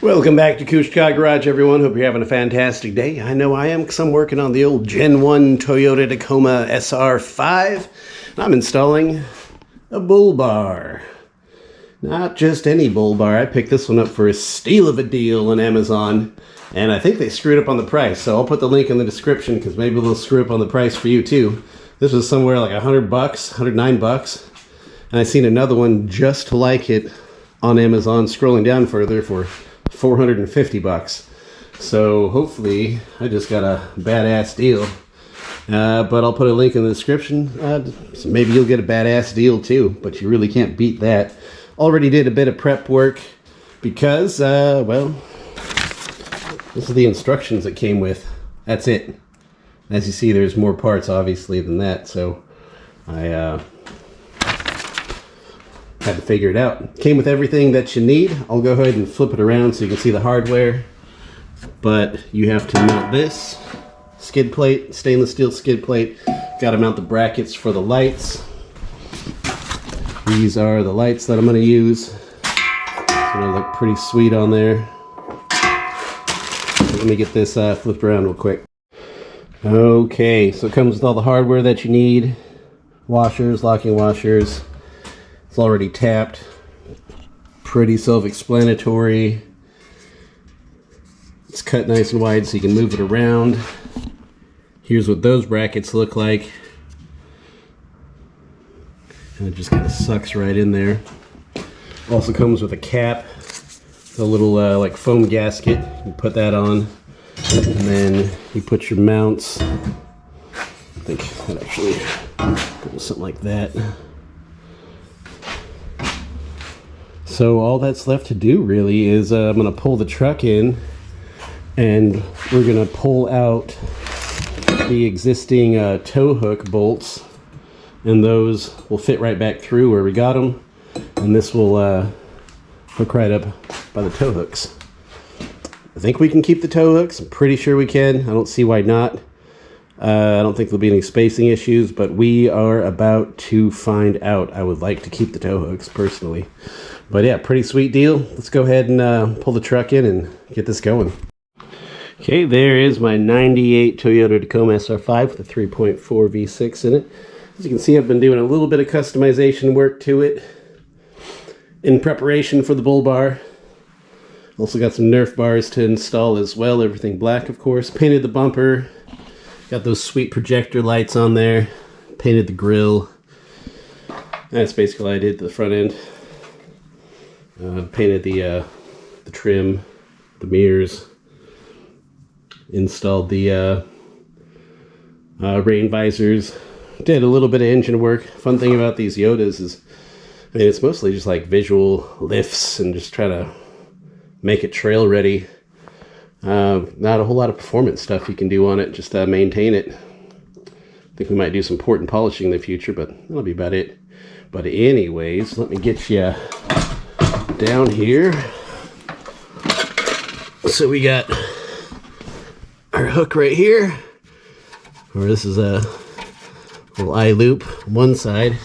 Welcome back to Kush Car Garage, everyone. Hope you're having a fantastic day. I know I am, because I'm working on the old Gen 1 Toyota Tacoma SR5. And I'm installing a bull bar. Not just any bull bar. I picked this one up for a steal of a deal on Amazon. And I think they screwed up on the price. So I'll put the link in the description, because maybe they'll screw up on the price for you too. This was somewhere like $100, $109. And I seen another one just like it on Amazon, scrolling down further, for $450. So hopefully I just got a badass deal. But I'll put a link in the description. So maybe you'll get a badass deal too, but you really can't beat that. Already did a bit of prep work because, well, this is the instructions that came with. That's it. As you see, there's more parts obviously than that, so I had to figure it out. Came with everything that you need. I'll go ahead and flip it around so you can see the hardware. But you have to mount this skid plate, stainless steel skid plate. Got to mount the brackets for the lights. These are the lights that I'm going to use. It's going to look pretty sweet on there. Let me get this flipped around real quick. Okay, so it comes with all the hardware that you need. Washers, locking washers. It's already tapped. Pretty self-explanatory. It's cut nice and wide so you can move it around. Here's what those brackets look like. And it just kind of sucks right in there. Also comes with a cap. A little like foam gasket. You put that on. And then you put your mounts. I think that actually goes something like that. So all that's left to do really is I'm going to pull the truck in and we're going to pull out the existing tow hook bolts, and those will fit right back through where we got them, and this will hook right up by the tow hooks. I think we can keep the tow hooks. I'm pretty sure we can. I don't see why not. I don't think there'll be any spacing issues, but we are about to find out. I would like to keep the tow hooks personally. But yeah, pretty sweet deal. Let's go ahead and pull the truck in and get this going. Okay, there is my 98 Toyota Tacoma SR5 with a 3.4 V6 in it. As you can see, I've been doing a little bit of customization work to it in preparation for the bull bar. Also got some Nerf bars to install as well. Everything black, of course. Painted the bumper. Got those sweet projector lights on there. Painted the grill. That's basically what I did to the front end. Painted the trim, the mirrors. Installed the rain visors. Did a little bit of engine work. Fun thing about these Yotas is, I mean, it's mostly just like visual lifts and just try to make it trail ready. Not a whole lot of performance stuff you can do on it, just maintain it. I think we might do some port and polishing in the future, but that'll be about it. But anyways, let me get you down here. So we got our hook right here, or this is a little eye loop on one side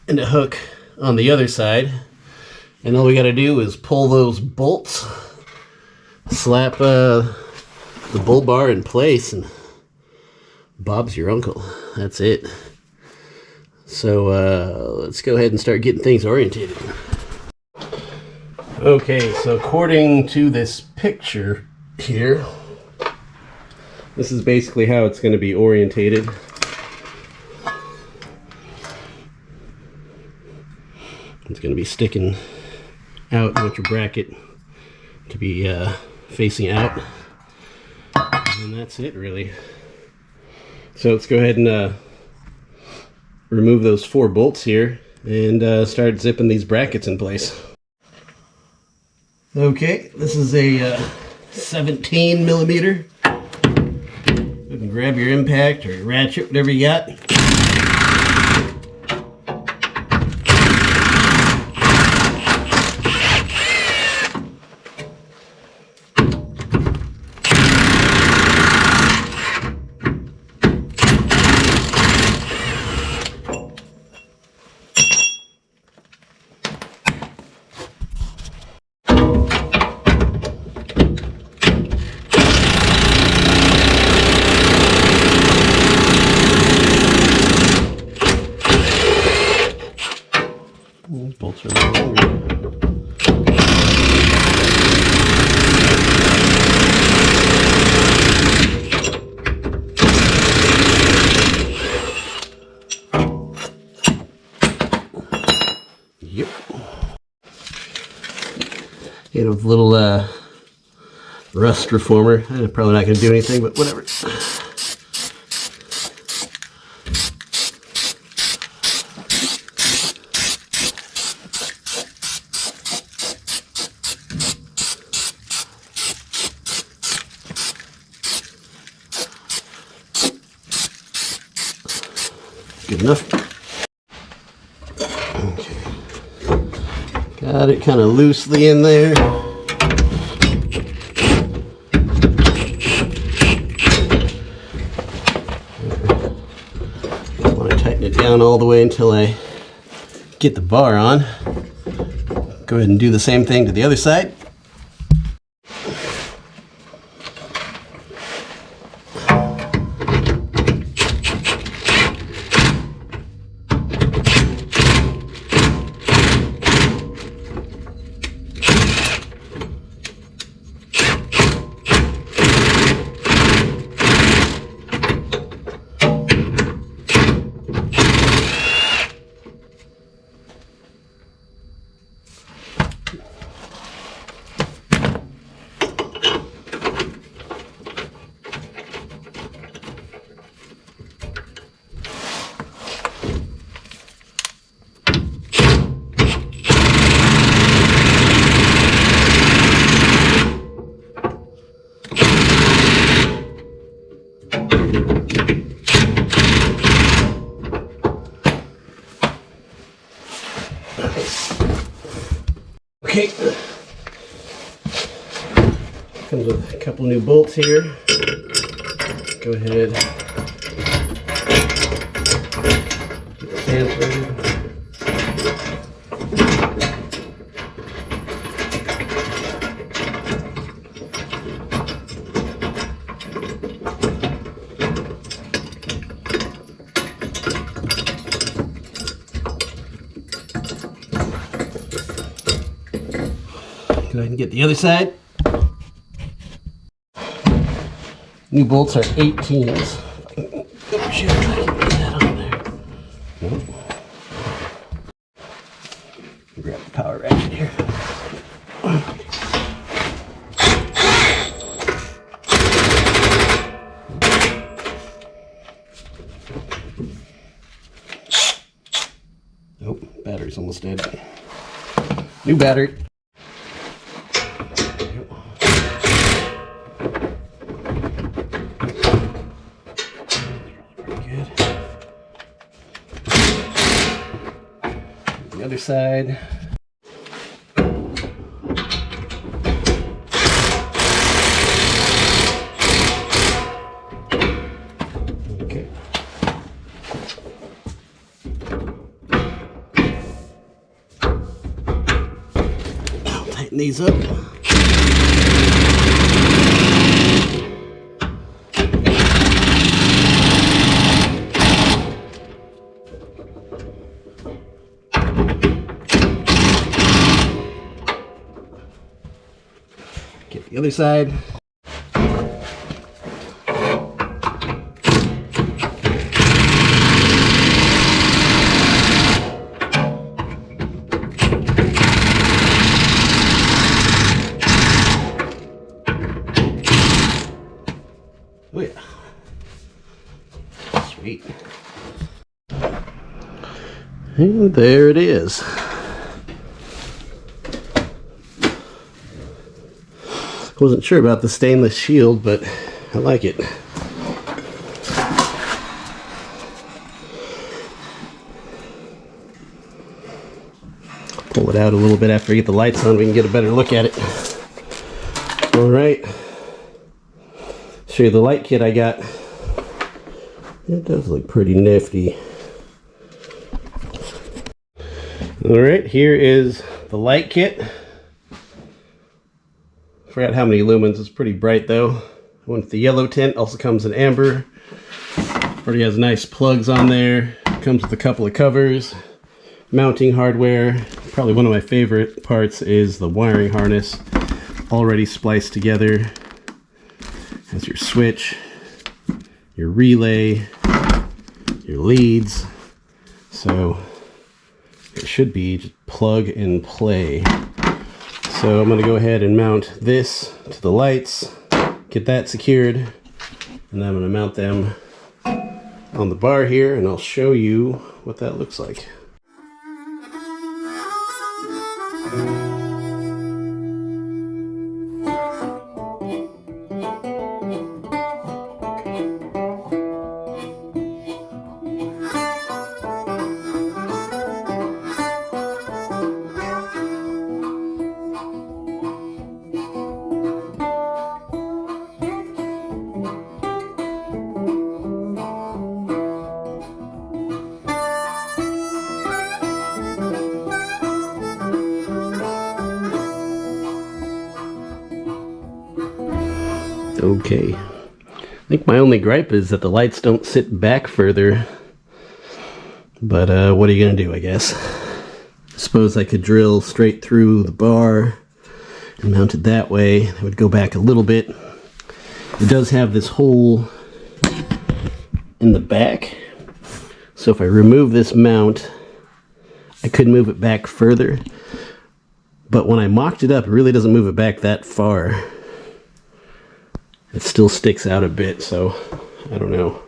and a hook on the other side. And all we got to do is pull those bolts, slap the bull bar in place, and Bob's your uncle. That's it. So let's go ahead and start getting things orientated. Okay, so according to this picture here, this is basically how it's going to be orientated. It's going to be sticking out. You want your bracket to be facing out, and that's it really. So let's go ahead and remove those 4 bolts here and start zipping these brackets in place. Okay, this is a 17 millimeter. You can grab your impact or your ratchet, whatever you got. bolts are a little longer. Yep. You know, little rust reformer. Probably not going to do anything, but whatever. Good enough. Okay. Got it kind of loosely in there. I want to tighten it down all the way until I get the bar on. Go ahead and do the same thing to the other side. Okay, comes with a couple new bolts here. Go ahead, get the sand threaded. Go ahead and get the other side. New bolts are 18s. Oh shit, I can get that on there. Nope. Grab the power ratchet here. Oh, battery's almost dead. New battery. The other side. Okay. I'll tighten these up. Get the other side. Oh yeah. Sweet. And there it is. Wasn't sure about the stainless shield, but I like it. Pull it out a little bit after I get the lights on, we can get a better look at it. All right. Show you the light kit I got. It does look pretty nifty. All right, here is the light kit. Forgot how many lumens. It's pretty bright though. I went with the yellow tint. Also comes in amber. Already has nice plugs on there. Comes with a couple of covers. mounting hardware. Probably one of my favorite parts is the wiring harness, already spliced together. Has your switch, your relay, your leads. So it should be just plug and play. So I'm going to go ahead and mount this to the lights, get that secured, and then I'm going to mount them on the bar here, and I'll show you what that looks like. Okay, I think my only gripe is that the lights don't sit back further, but what are you gonna do, I guess. I suppose I could drill straight through the bar and mount it that way. It would go back a little bit. It does have this hole in the back, so if I remove this mount, I could move it back further, but when I mocked it up, it really doesn't move it back that far. It still sticks out a bit, so I don't know.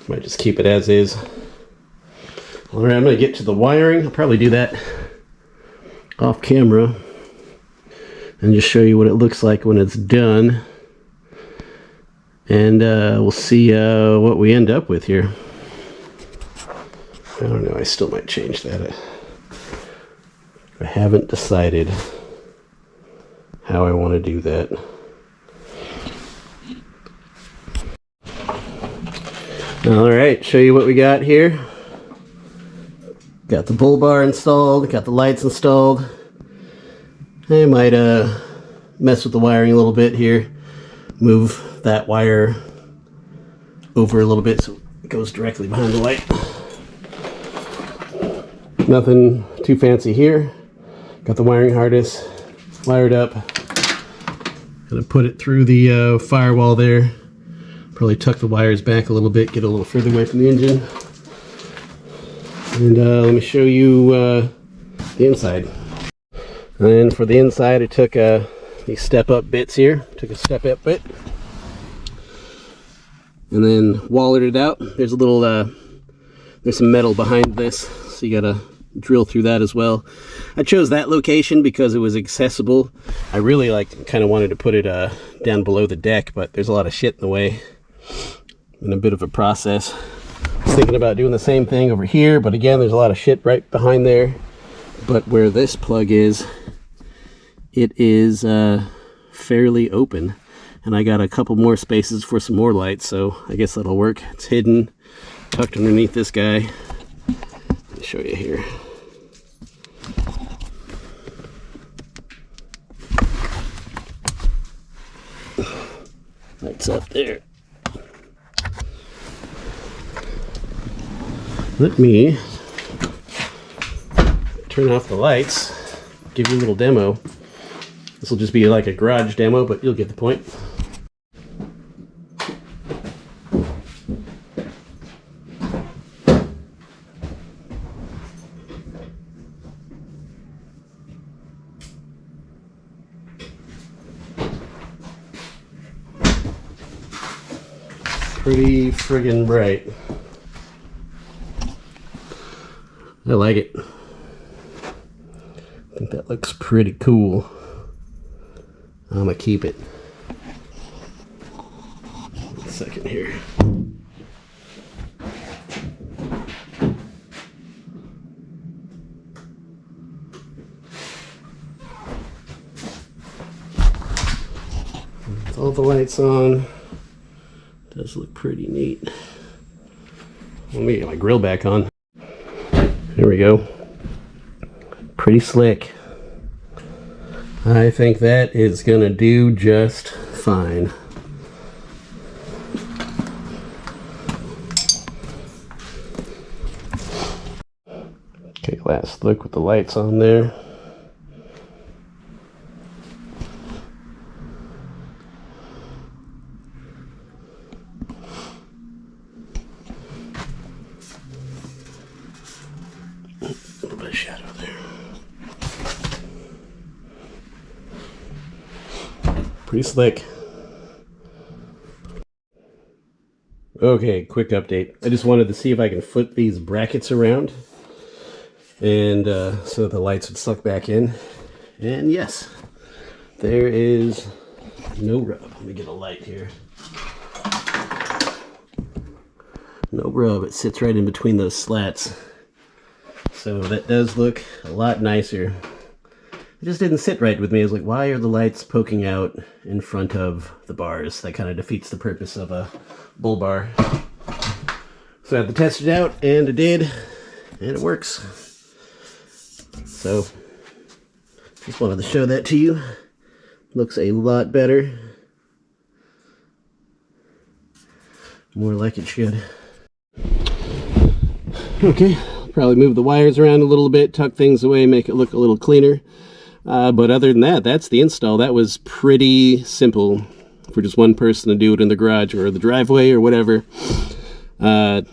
Might just keep it as is. Alright, I'm going to get to the wiring. I'll probably do that off camera and just show you what it looks like when it's done. And we'll see what we end up with here. I don't know, I still might change that. I haven't decided how I want to do that. Alright, show you what we got here. Got the bull bar installed, got the lights installed. I might mess with the wiring a little bit here. Move that wire over a little bit so it goes directly behind the light. Nothing too fancy here. Got the wiring harness wired up. Gonna put it through the firewall there. Probably tuck the wires back a little bit, get a little further away from the engine. And let me show you the inside. And for the inside, I took these step-up bits here. Took a step-up bit. And then wallered it out. There's a little, there's some metal behind this, so you gotta drill through that as well. I chose that location because it was accessible. I really kind of wanted to put it down below the deck, but there's a lot of shit in the way. And a bit of a process. I was thinking about doing the same thing over here, but again, there's a lot of shit right behind there. But where this plug is, it is fairly open. And I got a couple more spaces for some more lights, so I guess that'll work. It's hidden, tucked underneath this guy. Let me show you here. Lights up there. Let me turn off the lights, give you a little demo. This will just be like a garage demo, but you'll get the point. Pretty friggin' bright. I like it. I think that looks pretty cool. I'm gonna keep it. 1 second here. With all the lights on, does look pretty neat. Let me get my grill back on. There we go. Pretty slick. I think that is gonna do just fine. Okay, last look with the lights on there. A little bit of shadow there. Pretty slick. Okay, quick update. I just wanted to see if I can flip these brackets around and so the lights would suck back in. And yes, there is no rub. Let me get a light here. No rub. It sits right in between those slats. So that does look a lot nicer. It just didn't sit right with me. I was like, why are the lights poking out in front of the bars? That kind of defeats the purpose of a bull bar. So I had to test it out, and I did, and it works. So, just wanted to show that to you. Looks a lot better. More like it should. Okay, probably move the wires around a little bit, tuck things away, make it look a little cleaner. But other than that, that's the install. That was pretty simple for just one person to do it in the garage or the driveway or whatever. 10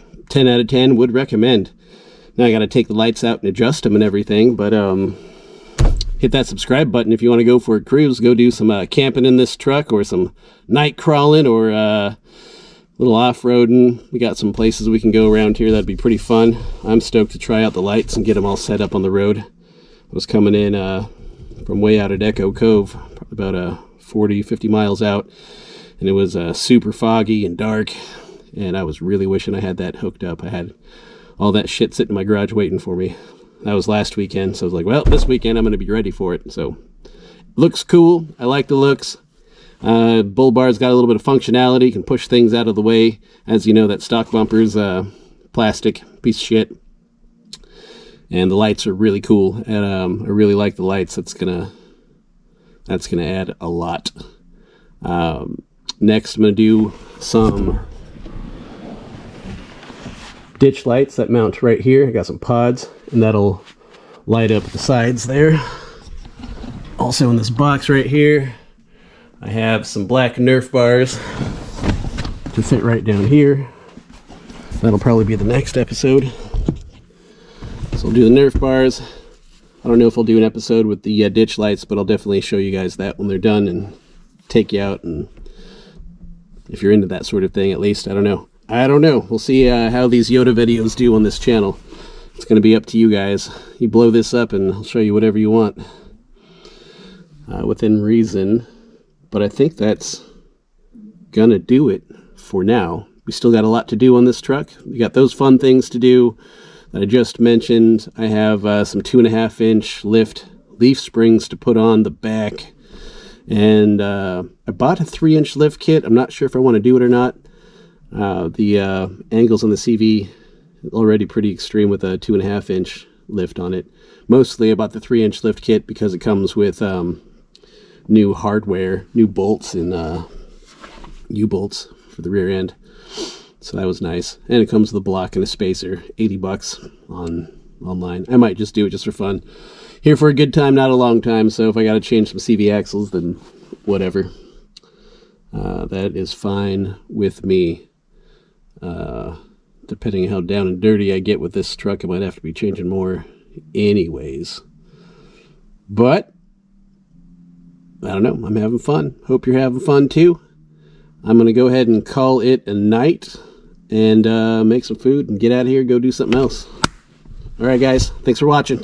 out of 10 would recommend. Now I got to take the lights out and adjust them and everything, but hit that subscribe button if you want to go for a cruise. Go do some camping in this truck, or some night crawling, or little off-roading. We got some places we can go around here. That'd be pretty fun. I'm stoked to try out the lights and get them all set up on the road. I was coming in from way out at Echo Cove, probably about 40-50 miles out, and it was super foggy and dark, and I was really wishing I had that hooked up. I had all that shit sitting in my garage waiting for me. That was last weekend, so I was like, well, this weekend I'm going to be ready for it. So looks cool. I like the looks. Bull bar's got a little bit of functionality, can push things out of the way. As you know, that stock bumper's plastic piece of shit. And the lights are really cool, and I really like the lights. That's gonna add a lot. Next, I'm gonna do some ditch lights that mount right here. I got some pods, and that'll light up the sides there. Also in this box right here, I have some black Nerf bars to fit right down here. That'll probably be the next episode. So I'll do the Nerf bars. I don't know if I'll do an episode with the ditch lights, but I'll definitely show you guys that when they're done and take you out. And if you're into that sort of thing, at least, I don't know. We'll see how these Yoda videos do on this channel. It's going to be up to you guys. You blow this up and I'll show you whatever you want. Within reason. But I think that's going to do it for now. We still got a lot to do on this truck. We got those fun things to do that I just mentioned. I have some 2.5-inch lift leaf springs to put on the back, and I bought a 3-inch lift kit. I'm not sure if I want to do it or not. The angles on the CV already pretty extreme with a 2.5-inch lift on it. Mostly I bought the 3-inch lift kit because it comes with new hardware, new bolts and U-bolts for the rear end. So that was nice. And it comes with a block and a spacer, $80 online. I might just do it just for fun. Here for a good time, not a long time. So if I got to change some CV axles, then whatever. That is fine with me. Depending on how down and dirty I get with this truck, I might have to be changing more anyways. But I don't know. I'm having fun. Hope you're having fun too. I'm going to go ahead and call it a night and make some food and get out of here and go do something else. All right, guys. Thanks for watching.